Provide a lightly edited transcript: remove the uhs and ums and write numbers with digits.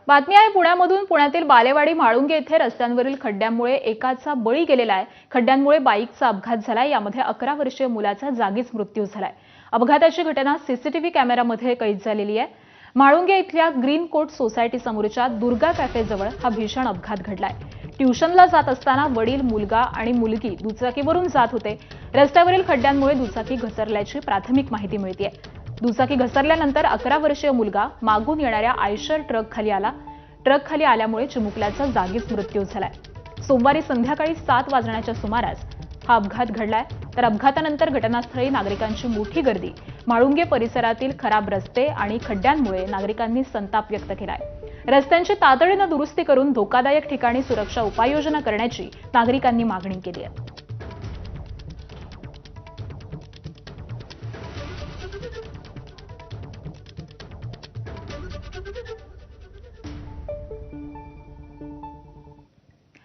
बातमी आहे पुण्यामधून। पुण्यातील बालेवाडी म्हाळुंगे येथे रस्त्यांवरील खड्ड्यांमुळे एकाचा बळी गेलेला आहे। खड्ड्यांमुळे बाईकचा अपघात झालाय। यामध्ये 11 वर्षीय मुलाचा जागीच मृत्यू झालाय। अपघाताची घटना सीसीटीव्ही कॅमेऱ्यामध्ये कैद झालेली आहे। म्हाळुंगे इथल्या ग्रीन कोट सोसायटी समोरच्या दुर्गा कॅफे जवळ हा भीषण अपघात घडलाय। ट्युशनला जात असताना वडील, मुलगा आणि मुलगी दुचाकीवरून जात होते। रस्त्यावरील खड्ड्यांमुळे दुचाकी घसरल्याची प्राथमिक माहिती मिळतेय। दुचाकी घसरल्यानंतर 11 वर्षीय मुलगा मागून येणाऱ्या आयशर ट्रक खाली आला। ट्रक खाली आल्यामुळे चिमुकल्याचा जागीच मृत्यू झालाय। सोमवारी संध्याकाळी 7 वाजण्याच्या सुमारास हा अपघात घडलाय। तर अपघातानंतर घटनास्थळी नागरिकांची मोठी गर्दी। म्हाळुंगे परिसरातील खराब रस्ते आणि खड्ड्यांमुळे नागरिकांनी संताप व्यक्त केलाय। रस्त्यांची तातडीने दुरुस्ती करून धोकादायक ठिकाणी सुरक्षा उपाययोजना करण्याची नागरिकांनी मागणी केली आहे।